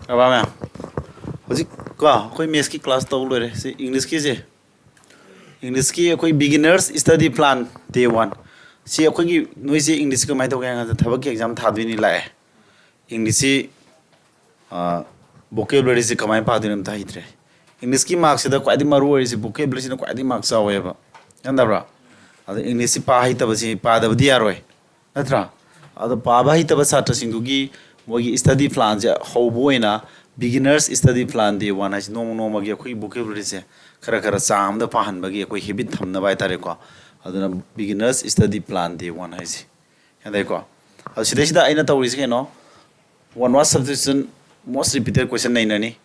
Apa mẹ? Hoji ko koi mes ki class to lore se English ki je. English ki koi beginners study plan day 1. Si koi ki noi se English ko mai to ga thabak ki exam tha dini la. English si vocabulary se kamai pa dinam ta hitre. English ki marks se da kwai di maru ori se vocabulary se kwai di marks sa we ba. Yanda bra. Ado English si pa hi ta ba si pa da di aroi. Natra. Ado pa ba hi ta ba satra singu gi mogi study plan ja how boina beginners study plan day 1 has no magi koi vocabulary se khara khara sam da pahan bagi koi habit thamna bai tare ko aduna beginners study plan day 1 has handai ko sida aina tawri se no one word substitution most repeated question nai nani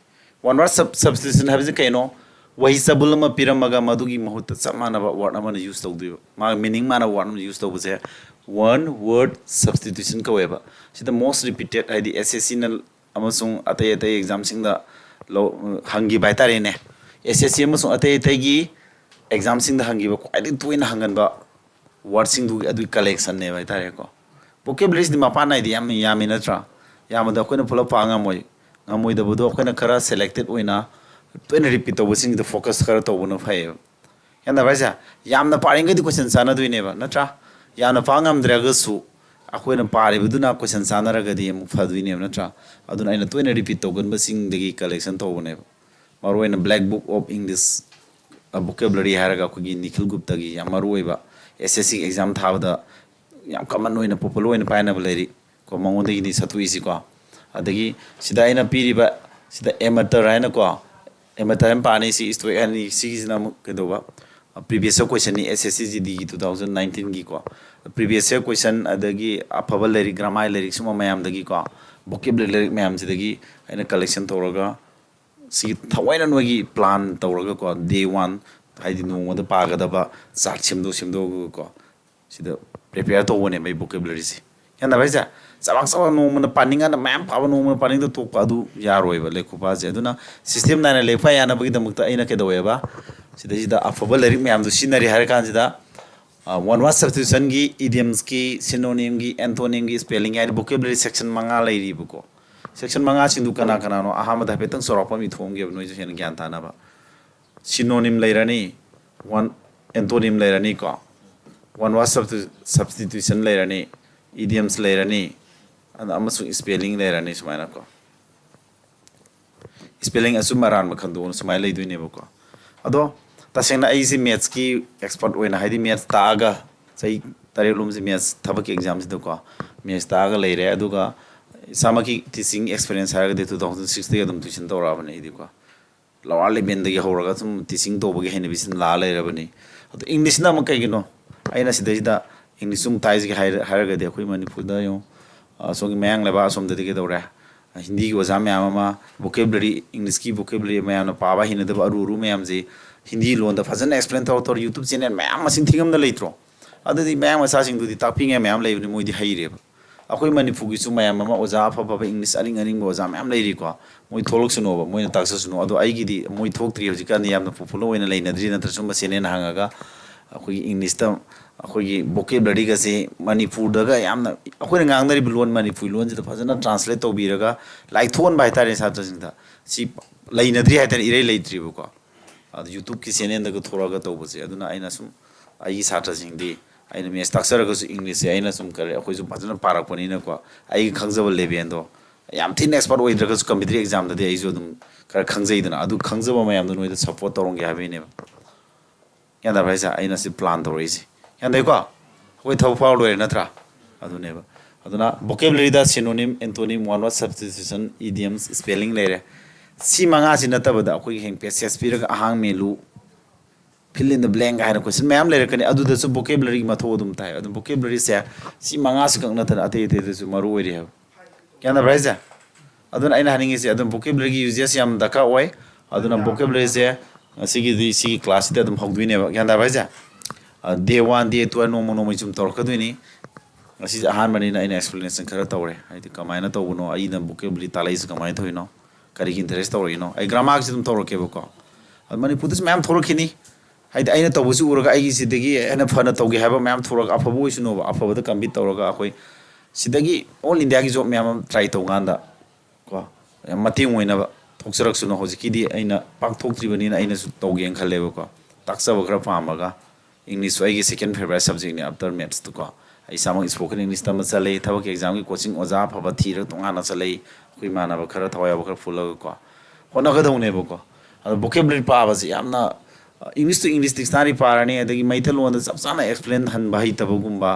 one word substitution have se kaino wahi sabul ma piramaga madugi mahut samana word amana use tawdu ma meaning mana word use tawbu se one word substitution ka weba sida most repeated id SSC na amasung atay exam sing da hangi bai tare ne SSC amasung atay gi exam sing da hangi ba kwai tuina hangan ba word sing du adu collection ne bai tare ko vocabulary di mapa na di yam na tra yam da ko na pula pa ngamoi da bodo ko na kara selected oina tuina repeat to sing the focus kara to no phai yanda ba ja yam na paring di question sana du ne ba na tra yana pangam draga su akoina pare buduna question sanaraga di mu fadui ne natra aduna ina toina repeat togan ba sing degi collection to ne maroina black book of english vocabulary haraga ko gi nikhil gupta gi yamaroi ba SSC exam thawda yam common oina popular oina paina baleri ko mangonde gi satui si ko adagi sida ina piri ba sida amateur aina ko amateur pani si istoi ani si na ke do ba previous question ni SSC di 2019 gi ko previous question adagi afaba lyric grammar lyric suma mayam dagi ko vocabulary lyric mayam sidagi aina collection tawraga si thawaina nogi plan tawraga ko day 1 haidi no moda paga da ba chart simdo ko sida prepare to wone by vocabulary si yanda baisa sabak no mana paninga na mayam paba no mana paning to adu yaroi ba lekhu pa je aduna system na lekha yana bagi damukta aina ke dowe ba sida afaba lyric mayam do sinari har kan sida one word substitution gi idioms ki synonym gi antonym gi spelling ai vocabulary section manga lairi buko section manga sindu kana no ahama da petang sorapa mi thong ge noi je gyan ta na ba synonym lairani one antonym lairani ko one word substitution lairani idioms lairani and amasu spelling lairani sumaina ko spelling asumaran ma khando sumai lai duine buko ado tasena ai si maths ki expert oina haidi maths taaga sai tare lum si maths thabak exams do ko maths taaga leire aduga samaki teaching experience haraga de 2006 de adum tuition to ra bane idi ko lower level de horaga sum teaching to bage hene bisin la leire bane ado english na ma kai gino aina sida english sum tais gi haraga de khoi manipur da yo so gi mayang leba som de ge do ra hindi gi wazam ya ma vocabulary english ki vocabulary ma na pa ba hine de ru mayam ji hindi lon da fazana explain to YouTube channel mayam masin thingam da leitro adadi mayam asa sing du di taping mayam leibni moi di haire akoi manipur gi su mayam ma oza fa english aring oza mayam leiri ko moi tholok suno ba moi taksa suno ado ai gi di moi thok tri hoji kan yam na popular oina leina dri na trasum ba sene na hangaga akoi english ta akoi gi vocabulary ga se manipur da ga yam na akoi ngang dari lon manipur lon ji da fazana translate to biraga like thon bai tare sa ta jinda si leina dri ha ta ire leitri ko YouTube ki channel da thora ga to bose aduna aina sum ai satra jing di aina me structure ga su english aina sum kare khoi su pajana parak pani na ko ai khangjaba leben do yam thin expert oi dra ga su competitive exam da ai jo dum kar khangjai dana adu khangjaba mayam da noi da support torong ga habe ne ya da baisa aina si plan to risi ya dai ko khoi thau phau loi na tra adu ne ba aduna vocabulary da synonym antonym one word substitution idioms spelling lere si manga si natabada akoi heng passage piraga ahang melu fill in the blank haina question mayam lere kani adu da su vocabulary ma thodum tai adu vocabulary se si manga si kang natan ate ate su maru oi re kana braisa aduna aina haningi se adu vocabulary uses yam daka oi aduna vocabulary se sigi class de adum hogduine kana braisa day 1 day 2 no mo chum tor kaduni asi ahan mani na ina explanation khara tawre ai kamaina tawuno ai na vocabulary talais kamai thoino kari interest tawre no ai grammar si dum tawre ke boko mani putus ma'am thoro khini hai aina tawbusu uraga ai sidagi ana phana tawge haba ma'am thoro afabu isno afabu da commit tawraga akoi sidagi all india gi job ma'am try tawganda ko ꯃꯇꯦꯡ ꯑꯣꯏꯅꯕ ꯊꯣꯛꯆꯔꯛꯁꯨꯅ ꯍꯧꯖꯤꯛꯀꯤꯗꯤ ꯑꯩꯅ ꯄꯥꯡꯊꯣꯛꯇ꯭ꯔꯤꯕꯅꯤꯅ ꯑꯩꯅꯁꯨ ꯇꯧꯒꯦꯅ ꯈꯜꯂꯦꯕꯀꯣ ꯇꯥꯛꯆꯕ ꯈꯔ ꯄꯥꯝꯃꯒ ꯏꯪꯂꯤꯁꯁꯨ ꯑꯩꯒꯤ ꯁꯦꯀꯦꯟ favourite ꯁꯕꯖꯦꯛꯅꯤ after ꯃꯦꯠꯁꯇꯨꯀꯣ ꯑꯩ ꯏꯁꯥꯃꯛ ꯁ꯭ꯄꯣꯀꯟ ꯏꯪꯂꯤꯁ ꯇꯝꯕ ꯆꯠꯂꯤ ꯊꯕꯛꯀꯤ ꯑꯦꯛꯖꯥꯝꯒꯤ ꯀꯣꯆꯤꯡ ꯑꯣꯖꯥ ꯑꯐꯕ ꯊꯤꯔꯒ ꯇꯣꯉꯥꯟꯅ ꯆꯠꯂꯤ ꯑꯩꯈꯣꯏ ꯏꯃꯥꯟꯅꯕ ꯈꯔ ꯊꯋꯥꯏ ꯌꯥꯎꯕ ꯈꯔ ꯄꯨꯜꯂꯒꯀꯣ ꯍꯣꯠꯅꯒꯗꯧꯅꯦꯕꯀꯣ ꯑꯗꯣ vocabulary ꯄꯥꯕꯁꯤ ꯌꯥꯝꯅ ꯏꯪꯂꯤꯁ ꯇꯨ ꯏꯪꯂꯤꯁ ꯗꯤꯛꯁꯅꯥꯔꯤ ꯄꯥꯔꯅꯤ ꯑꯗꯒꯤ ꯃꯩꯇꯩꯂꯣꯟꯗ ꯆꯞ ꯆꯥꯅ ꯑꯦꯛꯁꯄ꯭ꯂꯦꯟ ꯍꯟꯕ ꯍꯩꯇꯕꯒꯨꯝꯕ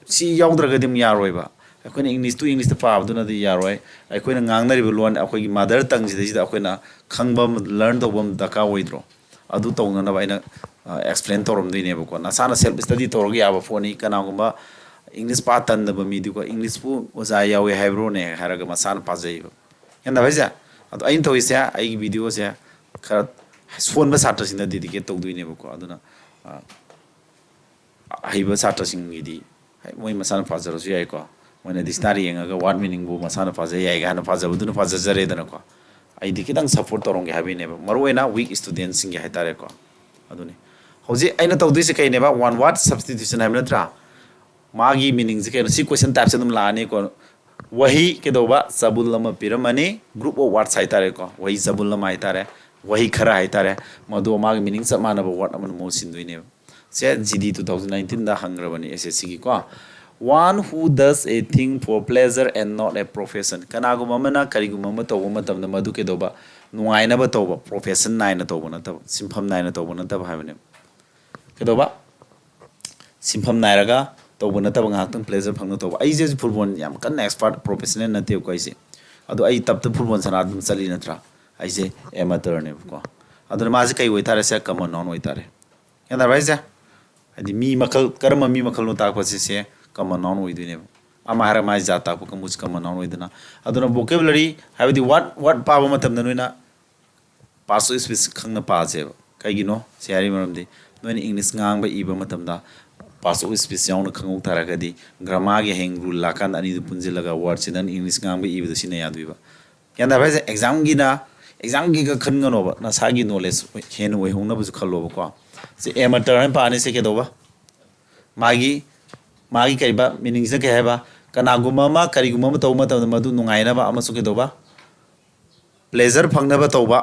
ꯁꯤ ꯌꯥꯎꯗ꯭ꯔꯒꯗꯤ ꯑꯃꯨꯛ ꯌꯥꯔꯣꯏꯕ ꯑꯩꯈꯣꯏꯅ ꯏꯪꯂꯤꯁ ꯇꯨ ꯏꯪꯂꯤꯁꯇ ꯄꯥꯕꯗꯨꯅꯗꯤ ꯌꯥꯔꯣꯏ ꯑꯩꯈꯣꯏꯅ ꯉꯥꯡꯅꯔꯤꯕ ꯂꯣꯟ ꯑꯩꯈꯣꯏꯒꯤ ꯃꯥꯗꯔ ꯇꯪꯁꯤꯗꯩꯁꯤꯗ ꯑꯩꯈꯣꯏꯅ ꯈꯪꯕ ꯑꯃ ꯂꯔꯟ ꯇꯧꯕ ꯑꯃ ꯗꯔꯀꯥꯔ ꯑꯣꯏꯗ꯭ꯔꯣ ꯑꯗꯨ ꯇꯧꯅꯅꯕ ꯑꯩꯅ ꯑꯦꯛꯁꯄ꯭ꯂꯦꯟ ꯇꯧꯔꯝꯗꯣꯏꯅꯦꯕꯀꯣ ꯅꯁꯥꯅ ꯁꯦꯜꯐ ꯁ꯭ꯇꯗꯤ ꯇꯧꯔꯒ ꯌꯥꯕ ꯄꯣꯠꯅꯤ ꯀꯅꯥꯒꯨꯝꯕ ꯏꯪꯂꯤꯁ ꯄꯥ ꯇꯟꯗꯕ ꯃꯤꯗꯤꯀꯣ ꯏꯪꯂꯤꯁꯄꯨ ꯑꯣꯖꯥ ꯌꯥꯎꯋꯦ ꯍꯥꯏꯕ꯭ꯔꯣꯅꯦ ꯍꯥꯏꯔꯒ ꯃꯁꯥꯅ ꯄꯥꯖꯩꯕ ꯒ꯭ꯌꯥꯟ ꯇꯥꯕ ꯍꯥꯏꯁꯦ ꯑꯗꯣ ꯑꯩꯅ ꯇꯧꯔꯤꯁꯦ ꯑꯩꯒꯤ ꯚꯤꯗꯤꯑꯣꯁꯦ ꯈꯔ ꯁꯣꯟꯕ ꯁꯥꯇ꯭ꯔꯁꯤꯡꯗ ꯗꯦꯗꯤꯀꯦꯠ ꯇꯧꯗꯣꯏꯅꯦꯕꯀꯣ ꯑꯗꯨꯅ ꯍꯩꯕ ꯁꯥꯇ꯭ꯔꯁꯤꯡꯒꯤꯗꯤ ꯃꯣꯏ ꯃꯁꯥꯅ ꯄꯥꯖꯔꯁꯨ ꯌꯥꯏꯀꯣ ꯃꯣꯏꯅ ꯗꯤꯛꯁꯅꯥꯔꯤ ꯌꯦꯡꯉꯒ ꯋꯥꯔꯗ ꯃꯤꯅꯤꯡꯕꯨ ꯃꯁꯥꯅ ꯄꯥꯖ ꯌꯥꯏ ꯍꯥꯏꯅ ꯄꯥꯖꯕꯗꯨꯅ ꯄꯥꯖꯖꯔꯦꯗꯅꯀꯣ ꯑꯩꯗꯤ ꯈꯤꯇꯪ ꯁꯞꯄꯣꯔꯠ ꯇꯧꯔꯝꯒꯦ ꯍꯥꯏꯕꯒꯤꯅꯦꯕ ꯃꯔꯨꯑꯣꯏꯅ ꯋꯤꯛ ꯁ꯭ꯇꯨꯗꯦꯟꯠꯁꯤꯡꯒꯤ ꯍꯥꯏꯇꯥꯔꯦꯀꯣ ꯑꯗꯨꯅꯤ ꯍꯧꯖꯤꯛ ꯑꯩꯅ ꯇꯧꯗꯣꯏꯁꯦ ꯀꯩꯅꯦꯕ ꯋꯥꯟ ꯋꯥꯔꯗ ꯁꯕꯁꯇꯤꯇ꯭ꯌꯨꯁꯟ ꯍꯥꯏꯕ ꯅꯠꯇ꯭रा ꯃꯥꯒꯤ ꯃꯤꯅꯤꯡꯁꯦ ꯀꯩꯅꯣ ꯁꯤ ꯀꯣꯏꯁꯟ ꯇꯥꯏꯞꯁꯦ ꯑꯗꯨꯝ ꯂꯥꯛꯑꯅꯤꯀꯣ वही कदोबा चबुल पिरमनी ग्रुप ऑफ वर्ड्स हाइतारेको वही चबुल हाइतारे वही खरा हाइतारे मधु माग मीनिंग चप मानब वर्ड अमन मो सिंदुइने से जीडी 2019 दा हंग्रबनी एसएससी की को one who does a thing for pleasure and not a profession कनागुम मना करिगुम म तोब मतम मधु कदोबा नुआइनब तोब प्रोफेशन नाइन तोब नतब सिंफम नाइन तोब नतब हाबने कदोबा सिंफम नायरगा तब नतब ngahtung pleasure phangno toba ai je football yam kan expert professional nate ko ai se ado ai tap to football sana dum chali natra ai je amateur ne ko ado ma je kai oi tare se common non oi tare yana bai se adi mi makal karma mi makal no ta ko se common non oi du ne ama hara ma ja ta ko kamus common non oi dana ado vocabulary habidi what pa ba matam na noina paso speech khangna pa je kai gi no se hari maram di noina english ngang ba iba matam da parts of speech याउन खंगौ तारगदी grammar के हेंग rule लाकान अनि पुंजिलगा word सिनन English गांग इब दसिना यादुइबा याना भाई exam गी का खनगनोबा नसागी नॉलेज हेन ओइ होंना बजु खलोबा को से एमाटर है पानी से के दोबा मागी करिबा मीनिंग से के हेबा कनागुमा मा करिगुमा मा तौमा तब मदु नुंगाइनाबा अमसु के दोबा प्लेजर फंगनाबा तौबा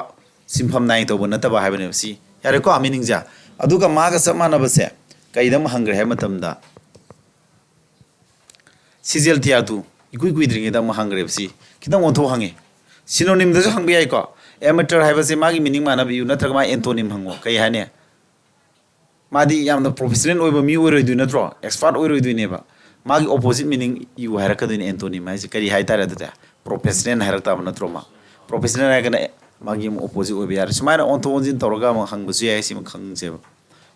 सिंफम नाइ तौबा नतबा हाबने सी यारे को मीनिंग जा अदुगा मागा समानबा से कईदम हंग्रे है मतमदा सीजल थियातु इकुई कुइद्रिंगेदा म हंग्रे सी खितम ओथो हंगे सिनोनिम दसु हंबे आइको एमेटर हाइबसे मागी मीनिंग माना बियु नत्रग मा एंटोनिम हंगो कई हाने मादी यामना प्रोफेशनल ओइबा मी ओइरोइदु नत्रो एक्सपर्ट ओइरोइदुनेबा मागी ऑपोजिट मीनिंग यु हारकदुने एंटोनिम हाइसे करी हाइतारे दते प्रोफेशनल हारकता नत्रो मा प्रोफेशनल हाइगना मागी ऑपोजिट ओइबा यार सुमाइना ओंथो ओंजिन तौरगा म हंगबसु याइ सिम खंगजेबा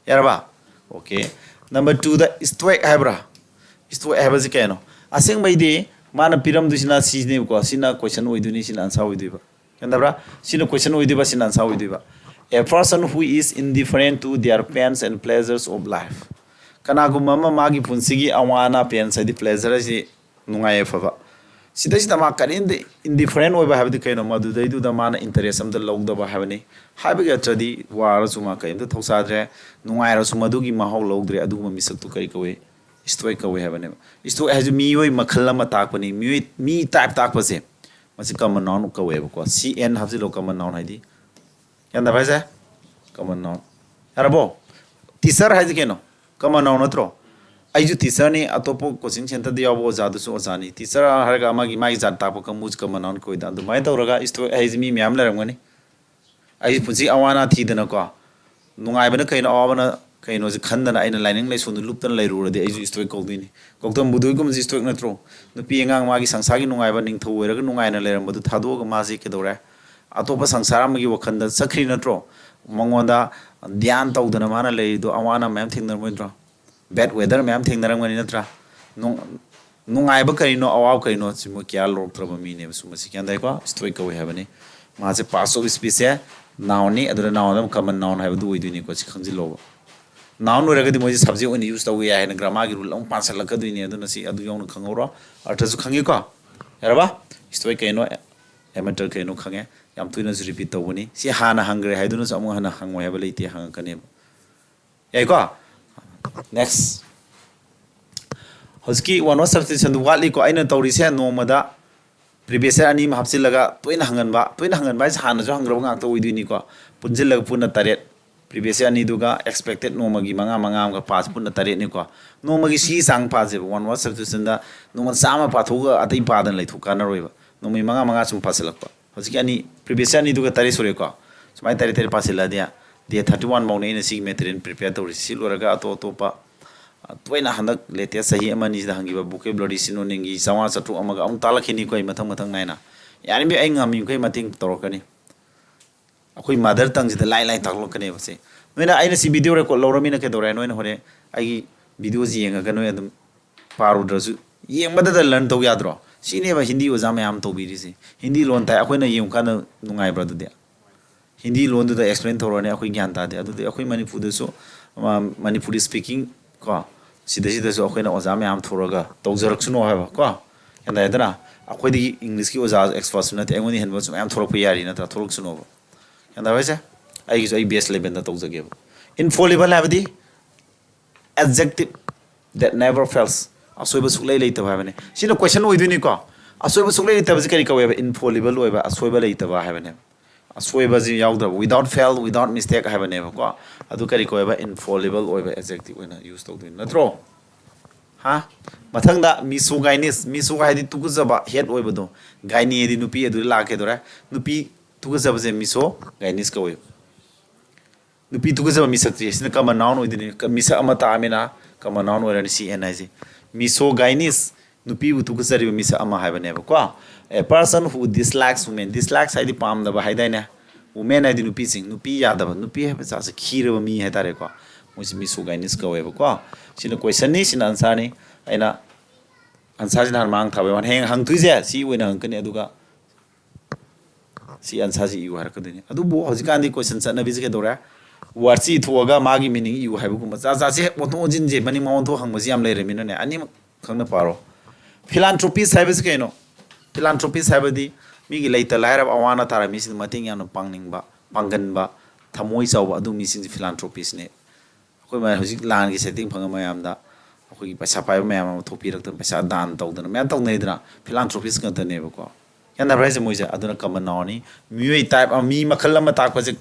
यारबा ओके नंबर 2 द स्टोइक हाइब्रा स्टोइक हाइबा जे केनो असेंग बैदि माना पिरम दुसिना सिजने को सिना क्वेश्चन ओइदुनि सिना आंसर ओइदुबा केनदाब्रा सिना क्वेश्चन ओइदुबा सिना आंसर ओइदुबा a person who is indifferent to their pains and pleasures of life कनागुम ममा मागी पुंसिगी अवाना पेन्स आदि प्लेजर सि नुंगाय फबा सिदा मा करिन इनडिफरेंट ओइबा हाबदि केनो मदुदैदु द माना इंटरेस्ट अम द लौदबा हाबनि हाबगे अत्रदि वारसु मा कयम द थौसाद्रे नुंगायरसु मदुगी माहौ लौद्रे अदुगुम मिसक्तु कई कवे स्टोइक कवे हाबने स्टोइक हाजु मियोय मखल अमा ताकपनि मी टाइप ताकपसे मसि कॉमन नाउन कवे बको सी एन हाबजि लो कॉमन नाउन हाइदि यानदा भाइजा कॉमन नाउन यारबो टीचर हाइदि केनो कॉमन नाउन नत्रो आइजु टीचर ने अतोपो कोचिंग सेंटर द याबो जादुसु ओजानी टीचर हरगा मागी जात तापो कमुज कॉमन नाउन कोइदा दुमाय तौरगा स्टोइक हाइजि मी म्याम लरमगनि आई पुंसी अवाना थीदनको नुंगाइबना कइनो अवाबना कइनो जे खंदना आइना लाइनिंग लाइसोन लुप्तन लाइरुरदि आइजु स्टोइक कौदिनी कौतम बुदुइगुम जे स्टोइक नत्रो नुपी अंगांग मागी संसागी नुंगाइबा निंगथौ ओइरगा नुंगाइना लेरमबदु थादोगा माजे केदोरे अतोपा संसार अमगी वखंदा सखरी नत्रो मंगोंदा ध्यान तौदना माना लेइदो अवाना मैम थिंगनरमोइद्रो बैड वेदर मैम थिंगनरमगनि नत्रा नुंगाइबा कइनो अवाब कइनो सिमो क्या लोक्त्रबा मीने सुमसि क्यानदाइको स्टोइक कवे हाबने माजे पास ऑफ स्पीच है नाउनी अदुरा नाउन कॉमन नाउन हाइबदु ओइदुनि को खंजिलो नाउन ओरगदि मोजे सब्जेक्ट ओइन यूज तौ या है ग्रामर की रूल अम पासलकदुनि अदुना सि अदु यौन खंगौरो अर्थसु खंगे को यारबा स्टोइक कइनो एमेटर कइनो खंगे याम तुइनसु रिपीट तौबनि सि हाना हंग्रे हाइदुना समु हाना हंगो हाइबा लेते हंगकने याइको नेक्स्ट हजकी वन ऑफ सब्स्टिट्यूशन वाली को आइना तौरिसे नोमदा previous ani ma hapsilaga toina hangan ba hana jo hangraba ngak to uiduni ko punjilaga puna taret previous ani duga expected nomagi manga ga pass puna taret ni ko nomagi si sang pa je one word substitution da noma sama pa thoga atai padan lai thuka na roiba nomi manga sum pasilak pa hojiki ani previous ani duga tare sore ko sumai tare pasila dia dia 31 maune na si metrin prepare to receive loraga to pa toina handak lete sahi amani da hangiba vocabulary synonyms gi sawa satu amaga am talakhini koi mathang naina yani bi ai ngami kai mating torokani akoi mother tongue ji da lai taklokani base noina aina si video record lorami na ke dore noina hore ai video ji yenga ga noi adum paru drasu yengba da learn to yadro sine ba hindi oja mayam to biri si hindi lon tai akoi na yeng kana nungai bra du dia hindi lon du da explain thorone akoi gyan ta de adu de akoi manipur da so manipuri speaking ko sida so akoi na oja mayam thoraga tawjarak suno ha ba ko yanda yadana akoi di english ki oja expert sunate engoni henba so mayam thorok yari na ta thorok suno ba yanda ba se ai gi so ai base level da tawjage ba infallible habdi adjective that never fails asoiba suklai leita ba bane sino question oiduni ko asoiba suklai leita ba kari kawe infallible oiba asoiba leita ba habane asoiba ji yaudra without fail without mistake habane ko adu kari koiba infallible oiba adjective oina use tawdui natro ha mathang da miso gaini tukuzaba head oiba do gaini di nupi adu la ke dora nupi tukuzaba je miso gainis ka oiba nupi tukuzaba misatri sina kama noun oidini misa amata amina kama noun oirani si niz miso gainis nupi tukuzari misa ama habane ko a person who dislikes women dislikes haidi pam da ba haidaina women haidi nupi sing nupi yadaba nupi ha sa sa khiraba mi ha tare ko moisi miso gainis ka weba ko sina question ni sina answer ni aina answer jin har mang thabe wan hang tuije si oina hang kani aduga si answer ji yu har kadini adu bo hojikan di question sa na bi ke dora warchi thoga magi meaning yu haibu kuma za se moto jin je mani ma on tho hang maji am lai remina ne ani khangna paro philanthropy saibes ke no philanthropy saibadi mi gi leita lairab awana tara mi sin mating yan pangning ba pangan ba thamoi chaw adu mi sin philanthropist ne koi ma hojik lan gi setting phanga mayam da koi paisa pai mayam thopi rak paisa dan tawdana me taw nei dra philanthropist ka tane ba ko yan da rise moija aduna common noun ni mi type mi makhal ma ta ko je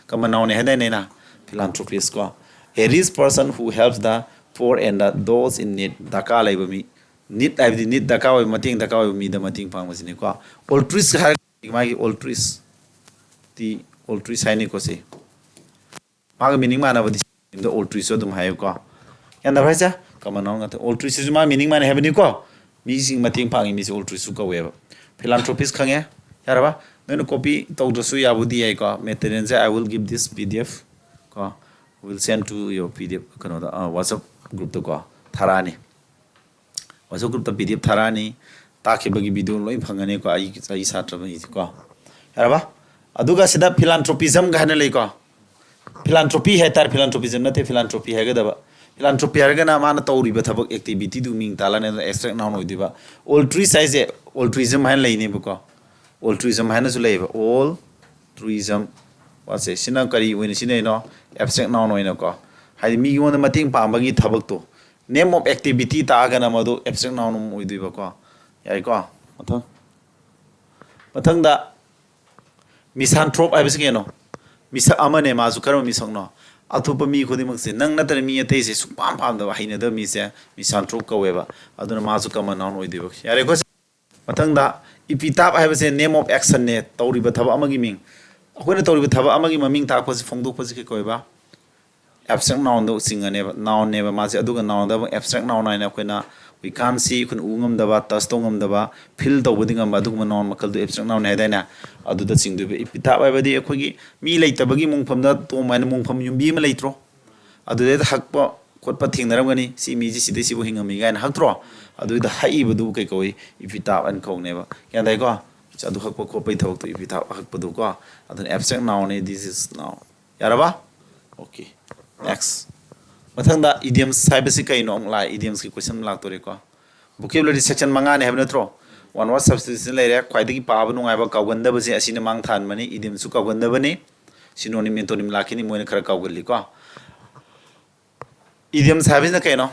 common noun ne heda nei na philanthropist ko a rich person who helps the poor and those in need daka laiba mi need I need daka wa mating daka wa mi da mating pang masini ko altruist har magi altruist ti altruist hai ni ko se maga meaning mana badi the altruist so dum hai ko yan da bhaisa common noun ngata altruist ma meaning mana have ni ko mi sing mating pang mi se altruist ko we philanthropist khange yaraba no copy to su ya budi ai ko material I will give this pdf ko will send to your pdf kano da whatsapp group to ko tharani WhatsApp group ta pdf tharani takibagi video loi phangane ko ai satra ba ko yaraba aduga sida philanthropism ga hana lei ko philanthropy hai tar philanthropism nate philanthropy hai ga da philanthropy har ga na mana tawri ba thabak activity du ming tala ne extract noun oi diba altruist size altruism han lei ne ba ko altruism han su lei ba altruism what's it sina kari when sina no abstract noun oi na ko hai mi gi wona mating pa bagi thabak to name of activity ta ga na madu abstract noun oi diba ko yai ko mathang da misanthrope ai bisge no misa amane ma su karam misong no athupa mi khodi mak se nang natar mi atei se supam pam da haina da mi se misanthrope ka weba aduna ma su kama noun oi diba yare ko mathang da epitaph ai bise name of action ne tawri ba thaba amagi ming akhona tawri ba thaba amagi maming ta ko se phongdok pa se ke koiba abstract noun do singane noun ne ba ma se aduga noun da abstract noun ai na akhona we can't see kun ungam da ba tas tongam da ba feel to boding am adugma noun makal do abstract noun he daina adu da sing do epitaph ai ba di akhogi mi leita bagi mungpham da to maina mungpham yumbi ma leitro adu da hakpa khotpa thingnaram gani si mi ji sidai si bo hingami gain haktro adu da hai ba du kai koi epitaph an khong ne ba yan dai ko adu hakpa khopai thawak to epitaph hakpa du ko adu abstract noun ne this is now yaraba okay next mathang da idioms saibasi kai no la idioms ki question la to re ko vocabulary section manga ne have natro one word substitution le re khwai dagi pa ba nungai ba kawganda ba se asina mang than mani idiom su kawganda ba ni synonym antonym lakini moina khara kawgali ko idiom service na kai no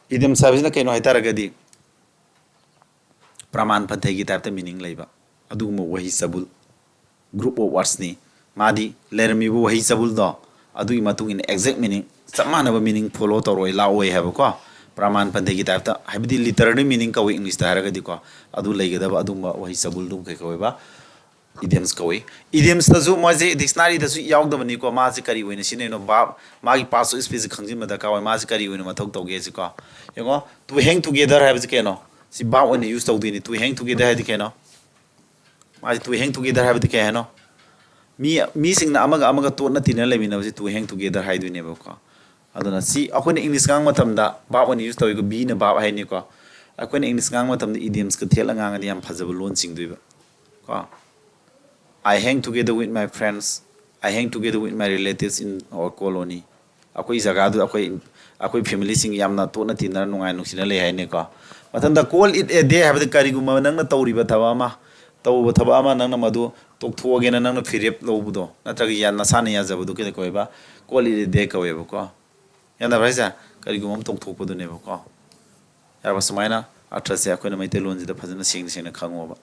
idiom service na kai no haitara gadi praman panthe gi type ta meaning leiba aduguma wahi sabul group of words ni madi lermi bu wahi sabul do adui matung in exact meaning samana ba meaning follow toroi lawoi have ko praman panthe gi type ta habidi literary meaning ka english ta haraga di ko adu leigada ba aduma wahi sabul dum kai ko ba idioms kawai idioms ta zu moje dictionary da su yaw da bani ko ma ji kari wena sine no ba ma gi pass space khangjin ma da ka ma ji kari wena ma thok to ge ji ko yengo to hang together have ji ke no si ba when use to ni to hang together have ji ke no ma ji to hang together have ji ke no mi sing na amaga to na tin na le mi na ji to hang together hai du ne ba ko aduna si akone english ngang matam da ba when use to go bi na ba hai ni ko akone english ngang matam da idioms ka thela ngang adi am phajab lon sing du ba ko I hang together with my friends. I hang together with my relatives in our colony. Akoi jaga du akoi family sing yamna to na tinna nungai nuksina le hai ne ko. Matanda call it a day have the kariguma nang na tawri ba thaba ma. Taw ba thaba ma nang na madu tok thuo ge na nang na phirep lo bu do. Na tagi yan na sane ya jabu do ke ko ba. Call it a day ka we ba ko. Yan da baisa kariguma tok thok bu do ne ba ko. Yar ba sumaina atra se akoi na mai te lon ji da phajana sing na khango ba.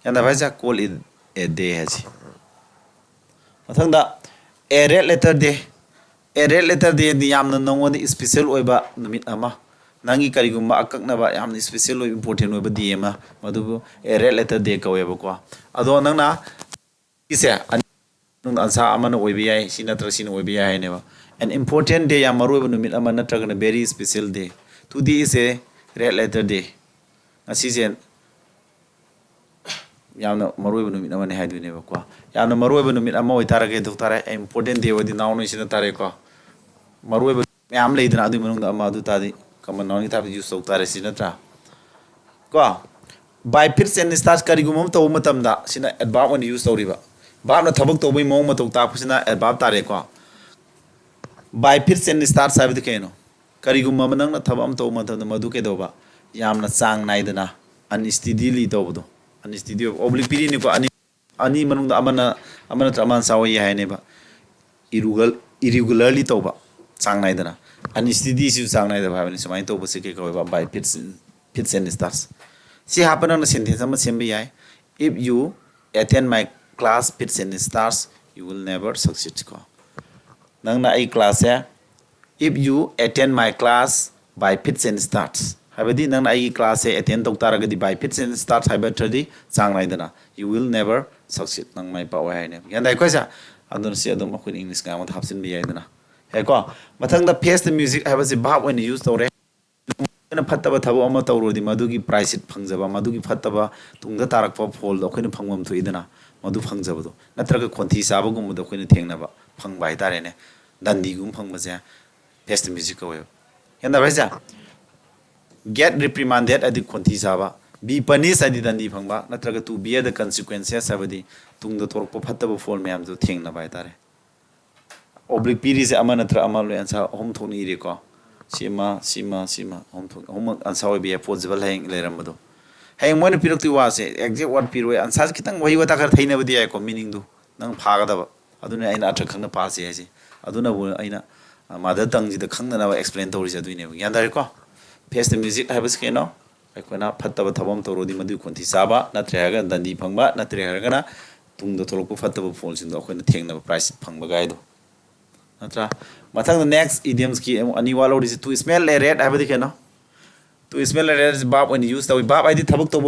Yan da baisa call it a day has mathangda a red letter day ni yamna nangwon special oiba numit ama nangi karigumba akakna ba yamna special oi important oiba day ma madu a red letter day ka oiba ko ado nangna ise nung ansa amana oiba yai sinatra sin oiba yai ne ba an important day yam maru oiba numit ama natraga na very special day today is a red letter day asisen yamna maroiba numit amane haidu ne ba ko yamna maroiba numit ama oi tarage dok tare important day wadi naw no sina tare ko maroiba yam leidna adu manung da ama adu tadi kaman naw ni tab use tok tare sina tra ko by fits and starts kari gumam to matam da sina adverb on use toriba verb na thabak to bai mong matok ta sina adverb tare ko by fits and starts sabe de keno kari gumam nang na thabam to matam da madu ke do ba yamna chang naidana unsteadily to bodo unsteady oblique piri ni ko ani manung da amana traman sawi hai ne ba irregularly to ba chang nai dana unsteady su chang nai da ba ni samai to ba se ke ko ba by fits and starts si happen na sentence ama sembi hai if you attend my class fits and starts you will never succeed ko nang na ai class ya if you attend my class by fits and starts habadi nang ai class e attend tok tara gadi by fits and starts habatradi chang nai dana you will never succeed nang mai pa wai ne yan dai ko sa adon si adom akun english ga ma hapsin bi ai dana he ko mathang da face the music habasi verb when use tore na phattaba thabu ama tawrodi madugi price it phangjaba madugi phattaba tungda tarak pa phol do khoina phangmam thu idana madu phangjaba do natraga khonthi saba gum do khoina thengna ba phang bai tare ne dandi gum phang ba ja face the music ko yan da ba ja get reprimanded adi khonthi saba be punished adi dandi phangba natraga to bear the consequences abadi tungda torpa phattaba phol mayam jo thengna bai tare oblique piri se ama natra ama lo ansa hom thoni re ko sima hom ansa oi be possible hang leram do hang mon pirok ti wa se exact word piro ansa kitang wai wata kar thaina badi ai ko meaning du nang phaga da aduna aina atra khangna pa se ai aduna bu aina mother tongue ji da khangna na explain tori se duine yan dar ko face the music habis ke no aikona phattaba thabam torodi madu khonthi saba natre haga dandi phangba natre haga na tungda tholokpu phattaba phol sin do khoina thengna price phangba gai do natra mathang the next idioms ki ani walo is to smell a rat habadi ke no to smell a rat is verb when use the verb id thabak to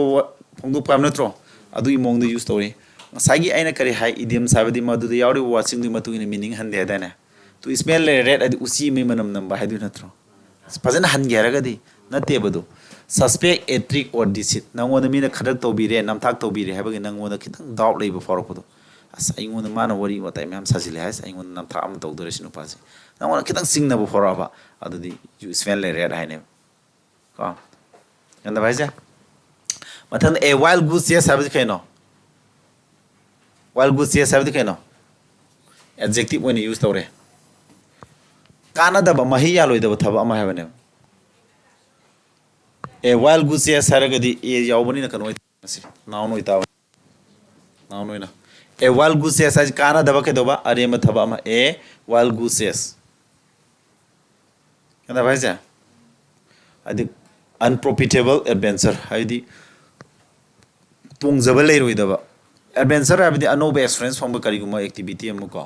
phongdu pam natro adu imong du use tori sagi aina kare hai idioms habadi madu the yauri watching du matu in meaning hande dana to smell a rat adi usi me manam nam ba hadu natro fazana han geraga di nate badu suspect a trick or deceit nangona mina khadak to bire namthak to bire habagi nangona kitang doubt leiba forok as aingona mana wari wata mem sajile has aingona namthak am to dore sinu pasi nangona kitang singna bu foraba adudi you smell a rat haine ko yanda baija mathan a wild goose yes habdi kaino wild goose yes habdi kaino adjective when use tore kana da ba mahi yaloi da thaba ama habane a wild goose yes haragadi e yawbani na kanoi asi naw noi ta naw noi na a wild goose yes as kana da ba ke doba are ma thaba ama a wild goose yes kana baija adi unprofitable adventure haidi ꯇꯣꯡꯖꯕ ꯂꯩꯔꯣꯏꯗꯕ adventure ꯍꯥꯏꯕꯗꯤ ꯑꯅꯧꯕ experience ꯐꯪꯕ ꯀꯔꯤꯒꯨꯝꯕ activity ꯑꯃꯀꯣ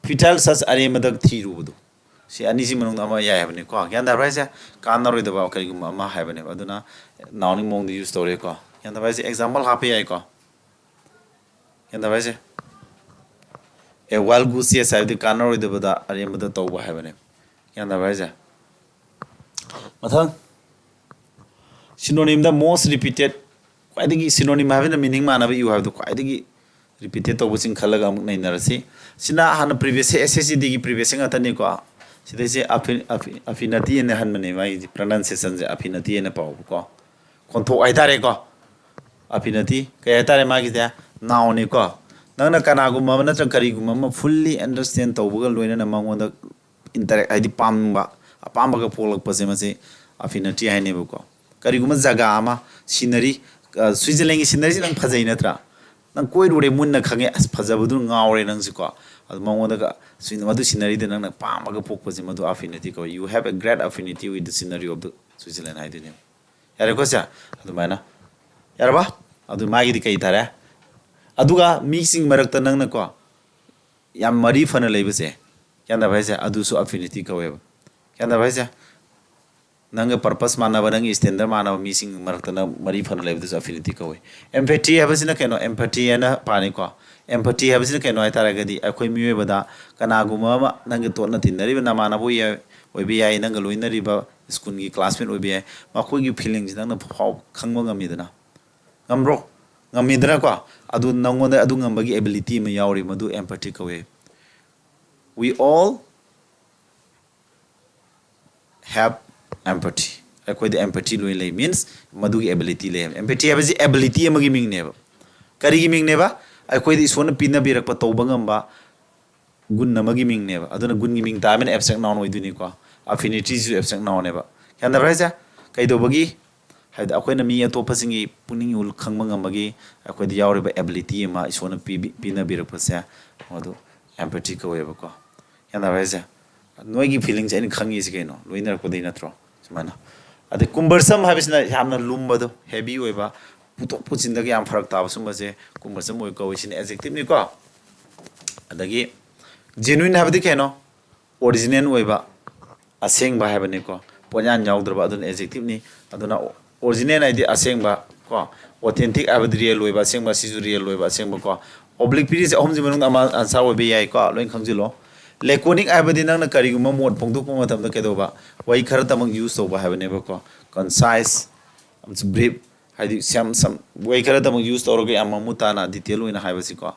ꯐꯤꯇꯥꯏꯜ such ꯑꯔꯦꯝꯕꯗ ꯊꯤꯔꯨꯕꯗꯣ ꯁꯤ ꯑꯅꯤꯁꯤ ꯃꯅꯨꯡꯗ ꯑꯃ ꯌꯥꯏ ꯍꯥꯏꯕꯅꯤꯀꯣ ꯒ꯭ꯌꯥꯟ ꯇꯥꯕ꯭ꯔꯥ ꯍꯥꯏꯁꯦ ꯀꯥꯟꯅꯔꯣꯏꯗꯕ ꯀꯔꯤꯒꯨꯝꯕ ꯑꯃ ꯍꯥꯏꯕꯅꯦꯕ ꯑꯗꯨꯅ ꯅꯥꯎꯅꯤꯡ ꯃꯑꯣꯡꯗ ꯌꯨꯁ ꯇꯧꯔꯦꯀꯣ ꯒ꯭ꯌꯥꯟ ꯇꯥꯕ꯭ꯔꯥ ꯍꯥꯏꯁꯦ ꯑꯦꯛꯖꯥꯝꯄꯜ ꯍꯥꯞꯄ ꯌꯥꯏꯀꯣ ꯒ꯭ꯌꯥꯟ ꯇꯥꯕ꯭ꯔꯥ ꯍꯥꯏꯁꯦ A wild goose chase ꯍꯥꯏꯕꯗꯤ ꯀꯥꯟꯅꯔꯣꯏꯗꯕꯗ ꯑꯔꯦꯝꯕꯗ ꯇꯧꯕ ꯍꯥꯏꯕꯅꯦꯕ ꯒ꯭ꯌꯥꯟ ꯇꯥꯕ꯭ꯔꯥ ꯍꯥꯏꯁꯦ ꯃꯊꯪ synonym the most repeated ꯈ꯭ꯋꯥꯏꯗꯒꯤ synonym ꯍꯥꯏꯕꯅ meaning ꯃꯥꯟꯅꯕ ꯏꯌꯨ ꯍꯥꯏꯕꯗꯣ ꯈ꯭ꯋꯥꯏꯗꯒꯤ repeated ꯇꯧꯕꯁꯤꯡ ꯈꯜꯂꯒ ꯑꯃꯨꯛ ꯅꯩꯅꯔꯁꯤ ꯁꯤꯅ ꯍꯥꯟꯅ previous SSCD ꯒꯤ previous ꯉꯥꯛꯇꯅꯤꯀꯣ ꯁꯤꯗꯩꯁꯦ affinity ꯑꯅ ꯍꯟꯕꯅꯦ ꯃꯥꯒꯤ pronunciation ꯁꯦ affinity ꯑꯅ ꯄꯥꯎꯕꯀꯣ ꯈꯣꯟꯊꯣꯛ ꯍꯥꯏꯇꯥꯔꯦꯀꯣ affinity ꯀꯩ ꯍꯥꯏꯇꯥꯔꯦ ꯃꯥꯒꯤꯁꯦ noun-ꯅꯤꯀꯣ ꯅꯪꯅ ꯀꯅꯥꯒꯨꯝꯕ ꯑꯃ ꯅꯠꯇ꯭ꯔꯒ ꯀꯔꯤꯒꯨꯝꯕ ꯑꯃ fully understand ꯇꯧꯕꯒ ꯂꯣꯏꯅꯅ ꯃꯉꯣꯟꯗ interact ꯍꯥꯏꯗꯤ ꯄꯥꯝꯕ ꯑꯄꯥꯝꯕꯒ ꯄꯣꯛꯂꯛꯄꯁꯦ ꯃꯁꯤ affinity ꯍꯥꯏꯅꯦꯕꯀꯣ ꯀꯔꯤꯒꯨꯝꯕ ꯖꯒꯥ ꯑꯃ ꯁꯤꯅꯔꯤ ꯁ꯭ꯋꯤꯖꯔꯂꯦꯟꯒꯤ ꯁꯤꯅꯔꯤꯁꯤ ꯅꯪ ꯐꯖꯩ ꯅꯠꯇ꯭ꯔꯥ ꯅꯪ ꯀꯣꯏꯔꯨꯔꯦ ꯃꯨꯟꯅ ꯈꯪꯉꯦ ꯑꯁ ꯐꯖꯕꯗꯨ ꯉꯥꯎꯔꯦ ꯅꯪꯁꯤꯀꯣ ꯑꯗꯨ ꯃꯉꯣꯟꯗꯒ ꯃꯗꯨ ꯁꯤꯅꯔꯤꯗ ꯅꯪꯅ ꯄꯥꯝꯃꯒ ꯄꯣꯛꯄꯁꯦ ꯃꯗꯨ affinity ꯀꯧꯏ you have a great affinity with the scenery of the Switzerland ꯍꯥꯏꯗꯣꯏꯅꯦ ꯌꯥꯔꯦꯀꯣ ꯁꯦ ꯑꯗꯨꯃꯥꯏꯅ ꯌꯥꯔꯕ ꯑꯗꯨ ꯃꯥꯒꯤꯗꯤ ꯀꯩ ꯇꯥꯔꯦ ꯑꯗꯨꯒ ꯃꯤꯁꯤꯡ ꯃꯔꯛꯇ ꯅꯪꯅꯀꯣ ꯌꯥꯝ ꯃꯔꯤ ꯐꯅ ꯂꯩꯕꯁꯦ ꯒ꯭ꯌꯥꯟ ꯇꯥꯕ꯭ꯔꯥ ꯍꯥꯏꯁꯦ ꯑꯗꯨꯁꯨ affinity ꯀꯧꯋꯦꯕ ꯒ꯭ꯌꯥꯟ ꯇꯥꯕ꯭ꯔꯥ ꯍꯥꯏꯁꯦ ꯅꯪꯒ ꯄꯔꯄꯁ ꯃꯥꯟꯅꯕ ꯅꯪꯒꯤ ꯁ꯭ꯇꯦꯟꯗꯔ ꯃꯥꯟꯅꯕ ꯃꯤꯁꯤꯡ ꯃꯔꯛꯇ ꯃꯔꯤ ꯐꯅ ꯂꯩꯕꯗꯨꯁꯨ affinity ꯀꯧꯋꯤ empathy ꯍꯥꯏꯕꯁꯤꯅ ꯀꯩꯅꯣ empathy ꯍꯥꯏꯅ ꯄꯥꯅꯤꯀꯣ empathy ꯍꯥꯏꯕꯁꯤꯅ ꯀꯩꯅꯣ ꯍꯥꯏꯇꯥꯔꯒꯗꯤ ꯑꯩꯈꯣꯏ ꯃꯤꯑꯣꯏꯕꯗ ꯀꯅꯥꯒꯨꯝꯕ ꯑꯃ ꯅꯪꯒ ꯇꯣꯠꯅ ꯇꯤꯟꯅꯔꯤꯕ ꯅꯃꯥꯟꯅꯕ ꯑꯣꯏꯕ ꯌꯥꯏ ꯅꯪꯒ ꯂꯣꯏꯅꯔꯤꯕ ꯁ꯭ꯀꯨꯜꯒꯤ ꯀ꯭ꯂꯥꯁꯃꯦꯠ ꯑꯣꯏꯕ ꯌꯥꯏ ꯃꯈꯣꯏꯒꯤ ꯐꯤꯂꯤꯡꯁꯤ ꯅꯪꯅ ꯈꯪꯕ ꯉꯝꯃꯤꯗꯅ ꯉꯝꯕ꯭ꯔꯣ ꯉꯝꯃꯤꯗꯅꯀꯣ ꯑꯗꯨ ꯅꯪꯉꯣꯟꯗ ꯑꯗꯨ ꯉꯝꯕꯒꯤ ꯑꯦꯕꯤꯂꯤꯇꯤ ꯑꯃ ꯌꯥꯎꯔꯤ ꯃꯗꯨ empathy ꯀꯧꯋꯤ we all have empathy ꯑꯩꯈꯣꯏꯗ empathy ꯂꯣꯏ ꯂꯩ means ꯃꯗꯨꯒꯤ ability ꯂꯩ empathy ꯍꯥꯏꯕꯁꯤ ability ꯑꯃꯒꯤ ꯃꯤꯡꯅꯦꯕ ꯀꯔꯤꯒꯤ ꯃꯤꯡꯅꯦꯕ ꯑꯩꯈꯣꯏꯗ ꯏꯁꯣꯔꯅ ꯄꯤꯅꯕꯤꯔꯛꯄ ꯇꯧꯕ ꯉꯝꯕ ꯒꯨꯟ ꯑꯃꯒꯤ ꯃꯤꯡꯅꯦꯕ ꯑꯗꯨꯅ ꯒꯨꯟꯒꯤ ꯃꯤꯡ ꯇꯥꯕꯅ abstract noun ꯑꯣꯏꯗꯣꯏꯅꯤꯀꯣ affinity ꯁꯨ abstract noun-ꯅꯦꯕ ꯒ꯭ꯌꯥꯟ ꯇꯥꯕ꯭ꯔꯥ ꯍꯥꯏꯁꯦ ꯀꯩꯗꯧꯕꯒꯤ ꯍꯥꯏꯕꯗꯤ ꯑꯩꯈꯣꯏꯅ ꯃꯤ ꯑꯇꯣꯞꯄꯁꯤꯡꯒꯤ ꯄꯨꯛꯅꯤꯡ ꯈꯪꯕ ꯉꯝꯕꯒꯤ ꯑꯩꯈꯣꯏꯗ ꯌꯥꯎꯔꯤꯕ ꯑꯦꯕꯤꯂꯤꯇꯤ ꯑꯃ ꯏꯁꯣꯔꯅ ꯄꯤꯅꯕꯤꯔꯛꯄꯁꯦ ꯃꯗꯨ empathy ꯀꯧꯋꯦꯕꯀꯣ ꯒ꯭ꯌꯥꯟ ꯇꯥꯕ꯭ꯔꯥ ꯍꯥꯏꯁꯦ ꯅꯣꯏꯒꯤ ꯐꯤꯂꯤꯡꯁꯦ ꯑꯩꯅ ꯈꯪꯉꯤꯁꯤ ꯀꯩꯅꯣ ꯂꯣꯏꯅꯔꯛꯄꯗꯩ ꯅꯠꯇ꯭ꯔꯣ ꯁꯨꯃꯥꯏꯅ ꯑꯗꯩ cumbersome ꯍꯥꯏꯕꯁꯤꯅ ꯌꯥꯝꯅ ꯂꯨꯝꯕꯗꯣ ꯍꯦꯚꯤ ꯑꯣꯏꯕ ꯄꯨꯊꯣꯛ ꯄꯨꯁꯤꯟꯗꯒ ꯌꯥꯝ ꯐꯔꯛ ꯇꯥꯕ ꯁꯨꯝꯕꯁꯦ cumbersome ꯑꯣꯏ ꯀꯧꯏ ꯁꯤꯅ adjective-ꯅꯤꯀꯣ ꯑꯗꯒꯤ genuine ꯍꯥꯏꯕꯗꯤ ꯀꯩꯅꯣ original ꯑꯣꯏꯕ ꯑꯁꯦꯡꯕ ꯍꯥꯏꯕꯅꯤꯀꯣ ꯄꯣꯠꯌꯥꯟ ꯌꯥꯎꯗ꯭ꯔꯕ ꯑꯗꯨꯅ adjective-ꯅꯤ ꯑꯗꯨꯅ original ꯍꯥꯏꯗꯤ ꯑꯁꯦꯡꯕ ꯀꯣ authentic ꯍꯥꯏꯕꯗꯤ real ꯑꯣꯏꯕ ꯑꯁꯦꯡꯕ ꯁꯤꯁꯨ real ꯑꯣꯏꯕ ꯑꯁꯦꯡꯕ ꯀꯣ oblique ꯄꯤꯔꯤꯁꯦ ꯑꯍꯨꯝꯁꯤ ꯃꯅꯨꯡꯗ ꯑꯃ ꯑꯟꯁꯔ ꯑꯣꯏꯕ ꯌꯥꯏꯀꯣ ꯂꯣꯏ ꯈꯪꯖꯤꯜꯂꯣ laconic ꯍꯥꯏꯕꯗꯤ ꯅꯪꯅ ꯀꯔꯤꯒꯨꯝꯕ ꯃꯣꯠ ꯐꯣꯡꯗꯣꯛꯄ ꯃꯇꯝꯗ ꯀꯩꯗꯧꯕ ꯋꯥꯍꯩ ꯈꯔꯇꯃꯛ ꯌꯨꯁ ꯇꯧꯕ ꯍꯥꯏꯕꯅꯦꯕꯀꯣ concise ꯑꯃꯁꯨꯡ brief ꯍꯥꯏꯗꯤ ꯋꯥꯍꯩ ꯈꯔꯇꯃꯛ ꯌꯨꯁ ꯇꯧꯔꯒ ꯌꯥꯝ ꯃꯃꯨꯠ ꯇꯥꯅ ꯗꯤꯇꯦꯜ ꯑꯣꯏꯅ ꯍꯥꯏꯕꯁꯤꯀꯣ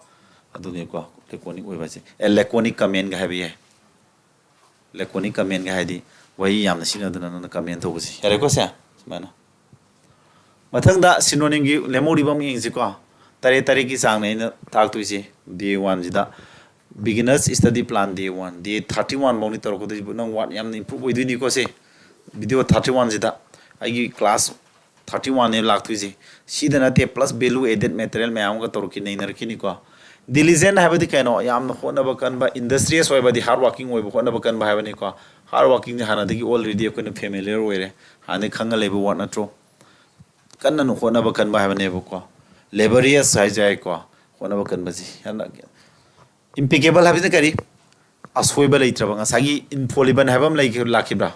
ꯑꯗꯨꯅꯤꯀꯣ laconic ꯑꯣꯏꯕꯁꯦ laconic comment-ꯒ ꯍꯥꯏꯕ ꯌꯥꯏ laconic comment-ꯒ ꯍꯥꯏꯗꯤ ꯋꯥꯍꯩ ꯌꯥꯝꯅ ꯁꯤꯖꯤꯟꯅꯗꯅ ꯅꯪꯅ comment ꯇꯧꯕꯁꯤ ꯌꯥꯔꯦꯀꯣ ꯁꯦ ꯁꯨꯃꯥꯏꯅ ꯃꯊꯪꯗ synonyms-ꯒꯤ ꯂꯦꯝꯍꯧꯔꯤꯕ ꯑꯃ ꯌꯦꯡꯁꯤꯀꯣ ꯇꯔꯦꯠꯀꯤ ꯆꯥꯡꯅꯦ ꯑꯩꯅ ꯇꯥꯛꯇꯣꯏꯁꯤ day 1-ꯁꯤꯗ beginners study plan day 1 day 31 ꯐꯥꯎꯅꯤ ꯇꯧꯔꯛꯀꯗꯣꯏꯁꯤꯕꯨ ꯅꯪ ꯋꯥꯠ ꯌꯥꯝꯅ improve ꯑꯣꯏꯗꯣꯏꯅꯤꯀꯣ ꯁꯦ ꯚꯤꯗꯤꯑꯣ 31-ꯁꯤꯗ ꯑꯩꯒꯤ ꯀ꯭ꯂꯥꯁ 31-ꯅꯦ ꯂꯥꯛꯇꯣꯏꯁꯤ ꯁꯤꯗ ꯅꯠꯇꯦ ꯄ꯭ꯂꯁ value added material ꯃꯌꯥꯝ ꯑꯃꯒ ꯇꯧꯔꯛꯈꯤ ꯅꯩꯅꯔꯛꯈꯤꯅꯤꯀꯣ diligent ꯍꯥꯏꯕꯗꯤ ꯀꯩꯅꯣ ꯌꯥꯝꯅ ꯍꯣꯠꯅꯕ ꯀꯟꯕ industrious ꯑꯣꯏꯕꯗꯤ hard working ꯑꯣꯏꯕ ꯍꯣꯠꯅꯕ ꯀꯟꯕ ꯍꯥꯏꯕꯅꯤꯀꯣ hard working ꯍꯥꯟꯅꯗꯒꯤ already ꯑꯩꯈꯣꯏꯅ familiar ꯑꯣꯏꯔꯦ ꯍꯥꯟꯅꯗꯒꯤ ꯈꯪꯉ ꯂꯩꯕ word ꯅꯠꯇ꯭ꯔꯣ ꯀꯟꯅ ꯍꯣꯠꯅꯕ ꯀꯟꯕ ꯍꯥꯏꯕꯅꯦꯕꯀꯣ laborious ꯍꯥꯏꯖꯦ ꯌꯥꯏꯀꯣ ꯍꯣꯠꯅꯕ ꯀꯟꯕꯁꯤ impeccable ꯍꯥꯏꯕꯁꯤꯅ ꯀꯔꯤ ꯑꯁꯣꯏꯕ ꯂꯩꯇ꯭ꯔꯕ ꯉꯁꯥꯏꯒꯤ infallible ꯍꯥꯏꯕ ꯑꯃ ꯂꯥꯛꯈꯤꯕ꯭ꯔꯥ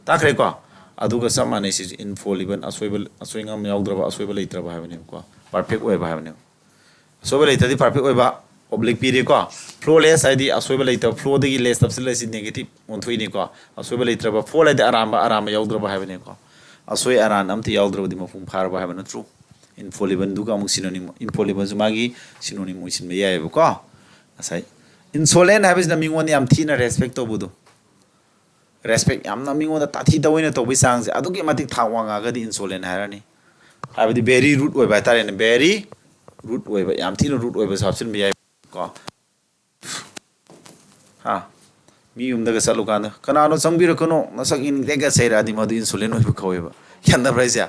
ꯇꯥꯈ꯭ꯔꯦꯀꯣ ꯑꯗꯨꯒ ꯆꯞ ꯃꯥꯟꯅꯩ ꯁꯤꯁꯨ infallible ꯑꯁꯣꯏꯉꯥꯝ ꯌꯥꯎꯗ꯭ꯔꯕ ꯑꯁꯣꯏꯕ ꯂꯩꯇ꯭ꯔꯕ ꯍꯥꯏꯕꯅꯦꯕꯀꯣ perfect ꯑꯣꯏꯕ ꯍꯥꯏꯕꯅꯦꯕ ꯑꯁꯣꯏꯕ ꯂꯩꯇ꯭ꯔꯗꯤ perfect ꯑꯣꯏꯕ oblique ꯄꯤꯔꯦꯀꯣ flawless ꯍꯥꯏꯗꯤ ꯑꯁꯣꯏꯕ ꯂꯩꯇꯕ flawꯗꯒꯤ less ꯇꯞꯁꯤꯜꯂꯁꯤ negative ꯑꯣꯟꯊꯣꯛꯏꯅꯤꯀꯣ ꯑꯁꯣꯏꯕ ꯂꯩꯇ꯭ꯔꯕ fall ꯍꯥꯏꯗꯤ ꯑꯔꯥꯟꯕ ꯌꯥꯎꯗ꯭ꯔꯕ ꯍꯥꯏꯕꯅꯦꯀꯣ ꯑꯁꯣꯏ ꯑꯔꯥꯟ ꯑꯝꯇ ꯌꯥꯎꯗ꯭ꯔꯕꯗꯤ ꯃꯄꯨꯡ ꯐꯥꯔꯕ ꯍꯥꯏꯕ ꯅꯠꯇ꯭ꯔꯣ infallible-ꯗꯨꯒ ꯑꯃꯨꯛ synonym infallible-ꯁꯨ ꯃꯥꯒꯤ synonym ꯑꯣꯏꯁꯤꯟꯕ ꯌꯥꯏꯑꯕꯀꯣ ꯉꯁꯥꯏ insolent ꯍꯥꯏꯕꯁꯤꯅ ꯃꯤꯉꯣꯟꯗ ꯌꯥꯝ ꯊꯤꯅ respect ꯇꯧꯕꯗꯣ respect ꯌꯥꯝꯅ ꯃꯤꯉꯣꯟꯗ ꯇꯥꯊꯤ ꯇꯑꯣꯏꯅ ꯇꯧꯕꯒꯤ ꯆꯥꯡꯁꯦ ꯑꯗꯨꯛꯀꯤ ꯃꯇꯤꯛ ꯊꯥꯛ ꯋꯥꯡꯉꯒꯗꯤ insolent ꯍꯥꯏꯔꯅꯤ ꯍꯥꯏꯕꯗꯤ very rude ꯑꯣꯏꯕ ꯍꯥꯏꯇꯥꯔꯦꯅꯦ very rude ꯑꯣꯏꯕ ꯌꯥꯝ ꯊꯤꯅ rude ꯑꯣꯏꯕꯁꯨ ꯍꯥꯞꯆꯤꯟꯕ ꯌꯥꯏ ꯀꯣ ꯃꯤ ꯌꯨꯝꯗꯒ ꯆꯠꯂꯨꯀꯥꯟꯗ ꯀꯅꯥꯅꯣ ꯆꯪꯕꯤꯔꯛꯀꯅꯣ ꯃꯁꯛ ꯏꯅꯤꯡꯗꯦꯒ ꯆꯩꯔꯛꯑꯗꯤ ꯃꯗꯨ insolent ꯑꯣꯏꯕ ꯀꯧꯋꯦꯕ ꯒ꯭ꯌꯥꯟ ꯇꯥꯕ꯭ꯔꯥ ꯍꯥꯏꯁꯦ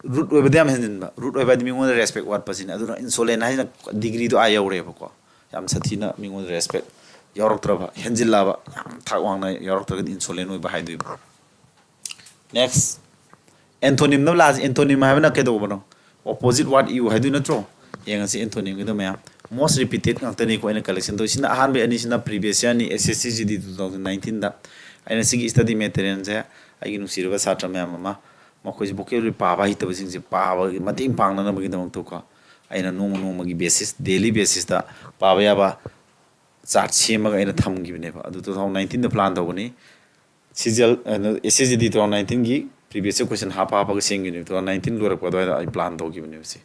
rude ꯑꯣꯏꯕꯗ ꯌꯥꯝ ꯍꯦꯟꯖꯤꯟꯕ rude ꯑꯣꯏꯕ ꯍꯥꯏꯗꯤ ꯃꯤꯉꯣꯟꯗ respect ꯋꯥꯠꯄꯁꯤꯅꯤ ꯑꯗꯨꯅ insolent ꯍꯥꯏꯁꯤꯅ ꯗꯤꯒ꯭ꯔꯤꯗꯣ ꯌꯧꯔꯦꯕꯀꯣ ꯌꯥꯝ ꯁꯥꯊꯤꯅ ꯃꯤꯉꯣꯟꯗ respect ꯌꯥꯎꯔꯛꯇ꯭ꯔꯕ ꯍꯦꯟꯖꯤꯜꯂꯕ ꯌꯥꯝ ꯊꯥꯛ ꯋꯥꯡꯅ ꯌꯥꯎꯔꯛꯇ꯭ꯔꯒꯗꯤ insolent ꯑꯣꯏꯕ ꯍꯥꯏꯗꯣꯏꯕ next antonym ꯅ ꯂꯥꯁ antonym ꯍꯥꯏꯕꯅ ꯀꯩꯗꯧꯕꯅꯣ opposite what you haidu natro yang si antonym gido maya most repeated ngantani ko ina collection to sina ahan be ani sina previous year ni SSC GD 2019 da aina sigi study material ja ai nu sirba satra maya mama makoi vocabulary paba hi tabasing se paba mating pangna na bagi damang to ko aina no gi basis daily basis da paba ya ba chart sema ga ina tham gi ne ba adu 2019 da plan to ni CGL SSGD 2019 gi previous question hapa ga sing ni 2019 lora ko da ai plan to gi ne se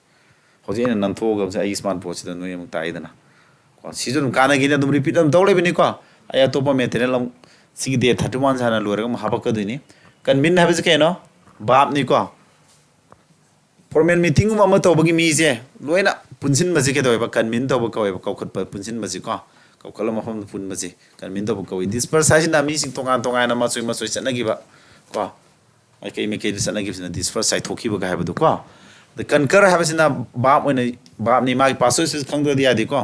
hoji ina nan tho ga ai smart watch da no yam tai da na ko season kana gi na dum repeat am to le bini ko aya to pa material am sigi de 31 sana lora ga hapa ka dini kan min ha bi ke no bab ni ko formal meeting ma to bagi mi je loina punsin ma ji ke do ba kan min to ba ko ba ko khat pa punsin ma ji ko ko kala ma hom pun ma ji kan min to ba ko this per sai na mi sing tongan tongan na ma soi chana gi ba ko ai kai me ke chana gi na this first sai thoki ba ga ha ba do ko the concur ha ba sina bab ni ma paso is khang do dia di ko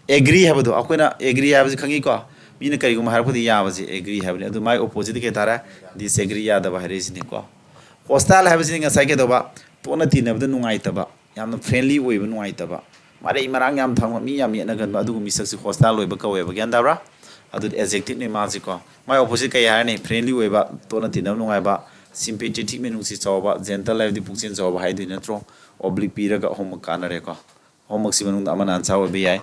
agree ha ba do akoina agree ha ba khangi ko mi na kai gu ma har phudi ya ba ji agree ha ba adu mai opposite ke tara disagree ya da ba hare ni ko hostile ha ba sina sai ke do ba to na tin na nungai ta ba yam friendly oi ba nungai ta ba mare marang yam thang mi yam yena gan ba adu mi sak si hostile oi ba ka oi ba gyan da bra adu adjective ni ma ji ko mai opposite ka ya ne friendly oi ba to na tin na nungai ba sympathetic me nung si chaw ba gentle life di puksin chaw ba hai du na tro oblique pi ra ga hom ka na re ko hom si manung da man an chaw ba yai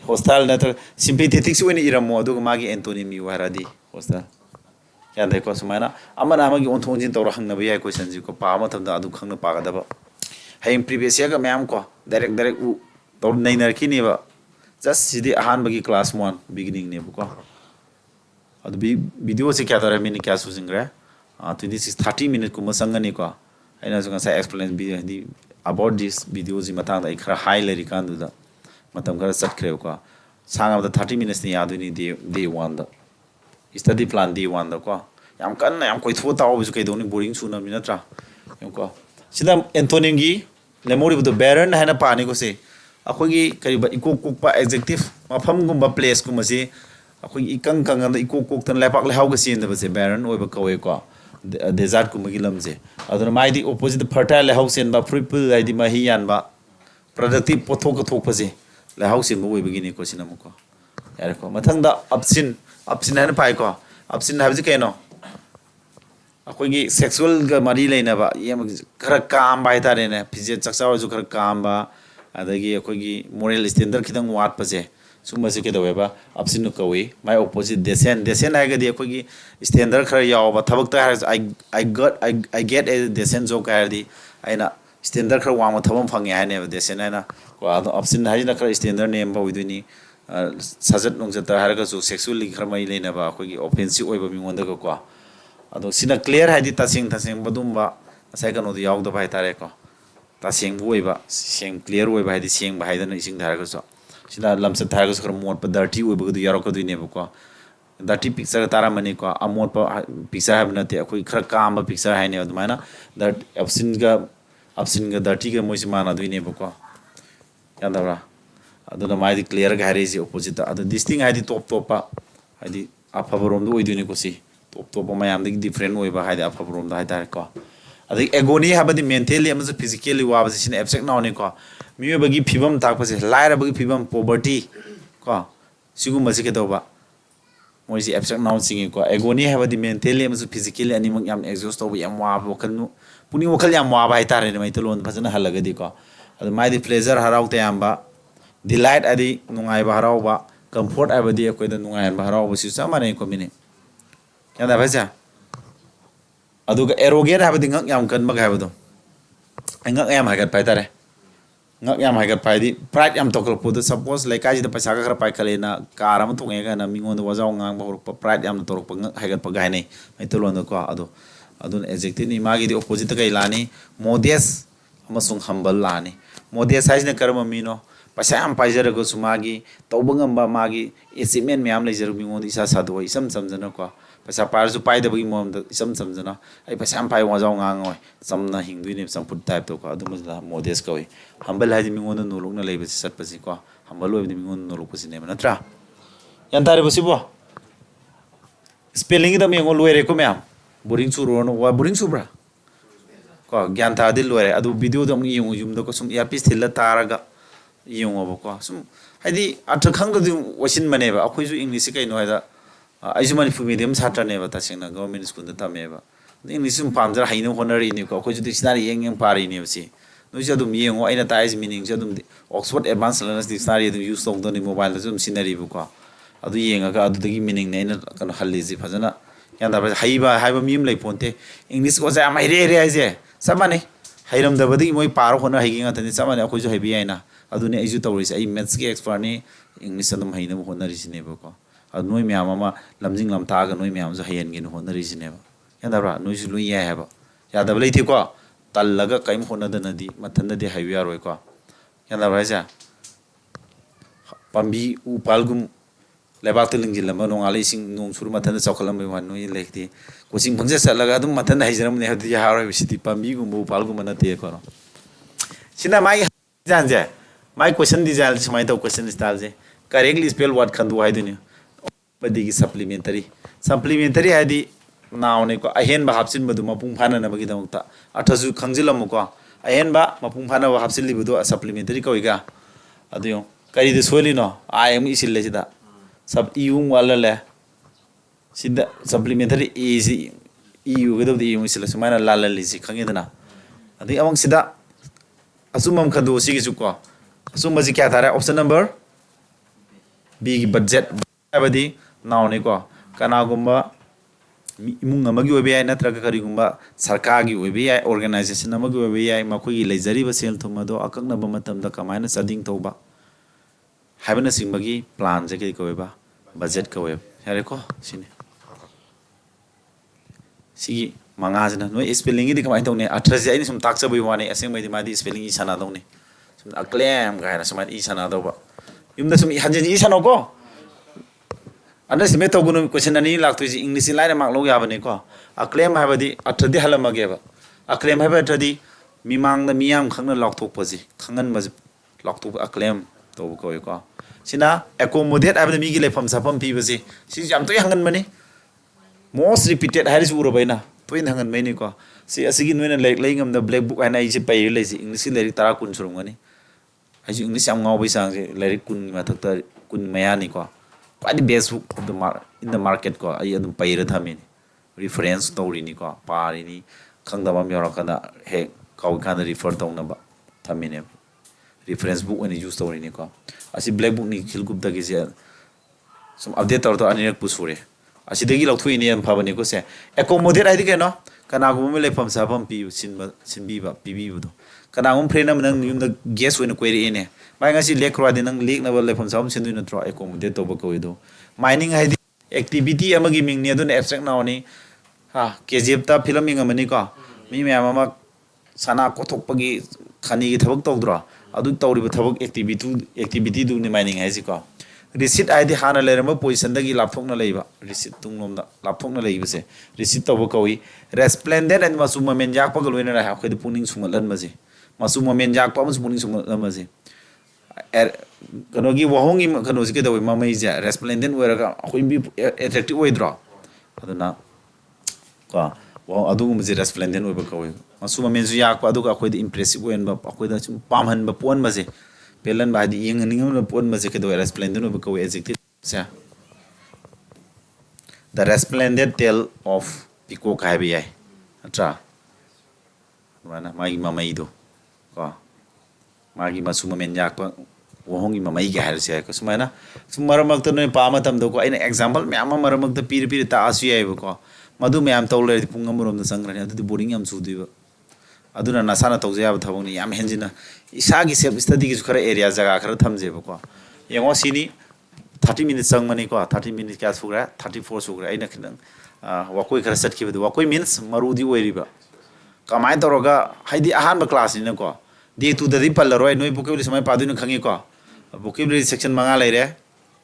hostile na ta sympathetic si oi ni iram mo adu ma gi antonym mi wa ra di hostile ya dai ko sumaina amana ma gi on thong jin to ra hang na ba yai question ji ko pa ma tham da adu khang na pa ga da ba hai previous year ga ma'am ko direct u to nei nar ki ni ba just sidi ahan ba gi class 1 beginning ne bu ko adu bi video se kya tara mini kya su sing ra 26 30 minute ko ma sang ni ko aina so sa explain bi di about this video ji matang da ikhra high le ri kan du da matam gar sat khre ko sang da 30 minutes ni ya du ni day 1 da study plan day 1 da ko yam kan yam koi thu taw bi kai do ni boring su na mi na tra yam ko sida antonym gi lemori bu baron ha na pa ni ko se akoi gi kari ba iko kok pa adjective ma pham gum ba place kum se akoi ikang kang da iko kok tan lepak le haw ga sin da ba se baron oi ba ko desert kum gi lam je aduna mai di opposite fertile le haw sen ba fruitful ai di ma hi yan ba productive pothok ka thok pa je le haw sin mo oi ba gi ni ko sin am ko yar ko mathang da absin ha na pai ko absin ha bi ke no akoi gi sexual ga mari le na ba yem khara kam bai ta re ne phije chaksa ju khara kam ba adagi akoi gi moral standard khidang wat pa je sumba se ke do ba absin no ko we my opposite desen ai ga di akoi gi standard khara yaw ba thabak ta I get a desen jo ka di aina standard khara wa ma thabam phang ya ne ba desen aina ko absin ha na khara standard name ba wi ni sajat nong jata har ga su sexually khara mai le na ba akoi gi offensive oi ba mi ngon da ko ado sina clear hai di tasing badum ba sai kan od yaw da bai tare ko tasing bu oi ba sing clear oi ba di sing ba hai da sing thar ga so sina lamsa thar ga so mod pa dirty oi ba du yaro ko du ne ba ko dirty picture tara mani ko amod pa picture have na te akoi khara kam ba picture hai ne od mana that absin ga dirty ga moi mana du ne ba ko ya da bra ado na mai di clear ga hari ji opposite ado this thing hai di top pa hai di apa borom du oi du ne ko si top mayam dik different oi ba hai da phaprom da hai ta ko adik agony ha ba di mentally am physically wa ba sin abstract now ne ko mi ba gi phibam tak pa se laira ba gi phibam poverty ko sigu ma se ke do ba moi si abstract now sing ko agony ha ba di mentally am physically ani mak yam exhaust to ba yam wa ba kan nu puni wakal yam wa ba hai ta re mai to lon phajana halaga di ko ad mai di pleasure harau te yam ba delight adi nungai ba harau ba comfort ai ba di ko da nungai ba harau ba si sa ma ne ko mini ya da baja aduga arrogant ha badi ngak yam kan mag ha bado ngak yam ha gat pai tare ngak yam ha gat pai di pride yam tokol pu suppose like ai da paisa ka pai kale na karam tu nge na mingon da wajaw ngang ba pride yam torok pa ngak ha gat pa gai nei mai to lon ko adun adjective ni magi di opposite ka ilani modest amasung humble lani modest size na karma mino paisa am pai jara go sumagi tobangam ba magi achievement me am le jar mingon isa sadu isam samjana ko paisa par su pai da bagi mom da isam samjana ai paisa am pai wa jaw ngang oi samna hingdui ne sam put type to ko adu ma modest ko humble haji mingon no lok na lebe sat pasi ko humble oi mingon no lok pasi ne natra yan tare basi bo spelling da me ngol loire ko me am boring su ro no wa boring su bra ko gyan ta dil lore adu video dom yung yum do ko sum earpiece thilla taraga yung abo ko sum haidi atha khang do wasin mane ba akhoi ju english kai no haida aiju Manipur medium satra ne ba ta singna government school da tame ba english sum pam jar haino honori ni ko akhoi ju dictionary yang pari ni si no ja dum yung aina ta is meaning ja dum Oxford advanced learners dictionary dum use tong do ni mobile da dum sinari bu ko adu yenga ga adu dagi meaning ne na kan halli ji phajana yanda ba haiba mim lai ponte english ko ja mai re je samane hairam da badi moi paro hona haigi ngata ni samane akhoi ju haibi aina adu ne aju tawri ai maths ke expert ni english adum haina hona ri sine ba ko adu noi myam ama lamjing lam ta ga noi myam ju hayen gi hona ri sine ba yanda bra noi ju lu ya ha ba ya da blai thi ko tallaga kaim hona da nadi mathanda de haibi aroi ko yanda bra ja pambi u palgum lebar tu lingjil lama nong alai sing nong suru mathan chokhalam be wan noi lekti coaching phangse salaga dum mathan haijaram ne hadi haro bisiti pambi gum bu pal gum na te ko sina mai janje mai question di jal smai to question style je correctly spell word khandu hai duni badi gi supplementary hadi naw ne ko ahen ba hapsin badu mapung phana na bagi damukta athasu khangjilam ko ahen ba mapung phana ba hapsin li budu supplementary ko iga adiyo kari de soli no I am isil le sida sub iung wala le sida supplementary easy iu gedo di iung sila sumana lala lisi khangi dana adi amang sida asumam khadu sigi sukko asum baji kya thara option number b gi budget abadi naw ne ko kana gumba imung amagi obe ay natra ka kari gumba sarkar gi obe ay organization amagi obe ay makoi leizari ba sel thuma do akakna ba matam da kamaina sading toba habana singbagi plan je ke ko ba budget ko we yare ko sine sigi manga jana no spelling di kamai tone athraji ai sum taksa bai wane aseng mai di madi spelling isana done sum aklem ga na sum isana do ba yumda sum hanjani isana ko anda sime to gunu question ani laktu ji english line mak lo ya bane ko aklem ha ba di athadi halamage ba aklem ha ba athadi mimang da miyam khangna lakthok paji khangan ma lakthok aklem to ko sina accommodate abda mi gi lefam sapam pi basi si jam to hangan mani most repeated haris uro baina to in hangan maini ko si asigi noina like ngam da black book ana ise pai le si english le tara kun surum ngani ai english am ngau bai sang se le kun ma thak ta kun maya ni ko the best book of the in the market ko ai adum pai ra thami reference to ri ni ko pari ni khangda bam yora kana he kau kana refer to na ba thami ne reference book ani use to ri ni ko asi black book ni khilgup da gi se some update to anirak pusure asi degi lauthui ni am phabani ko se accommodate ai di no kana gum me lefam sapam pi sinbi ba pibi bu do kana gum friend am nang yum da guest when query ne mai ngasi lekra de nang lek na ba lefam sapam sindu na tro accommodate to ba ko do mining ai di activity amagi ming ne do abstract na oni ha kjf ta filming amani ko mi me ama sana kothok pagi khani gi thabak to dro adu tawri ba thabak activity du ni mining ai ji ko receipt id hana lerama position dagi lapthokna leiba receipt tunglom da lapthokna leiba se receipt to koi resplendent and masu moment jak pagal wena ha khoi puning sumalan maji masu moment jak pa mas puning sumalan maji kanogi wahongi kanoji ke dawai mamai ja resplendent wera ka khoi bi attractive way draw aduna ko wa adu maji resplendent way ba koi masu moment ju jak pa adu ka khoi impressive way ba khoi da pamhan ba pon maji pelan ba di yang ningam na pon ma ke do resplendent no ko adjective sa the resplendent tale of peacock hai bi ai atra mana magi mamai do ko magi masuma men yak pa wohongi mamai ga har se ko sumana sumaram to no pa ma tam do ko ai example me ama maram to pir ta asu ai ko madu me am tawle pungam rom da sangrani adu boring am su diba aduna nasana tawje ab thaboni yam henjina isagi self study gi khara area jaga khara thamje ko yengo sini 30 minutes sang mani ko 30 minutes kya sugra 34 sugra aina khinang wakoi khara sat ki bu wakoi means marudi oiriba kamai toroga haidi ahan ba class ni ko day 2 da pal roi noi vocabulary samai padu ni khangi ko vocabulary section manga leire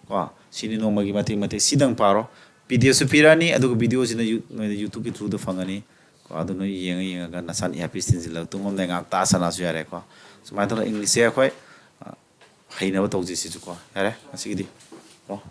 ko sini no magi mati sidang paro pdf su pirani adu video sina youtube ki through the fangani adu no yenga ga nasan ya pistin zila tungom da ngak ta sana su yare ko sumai to english ya khoi haina ba tawji si ko yare asigi di ko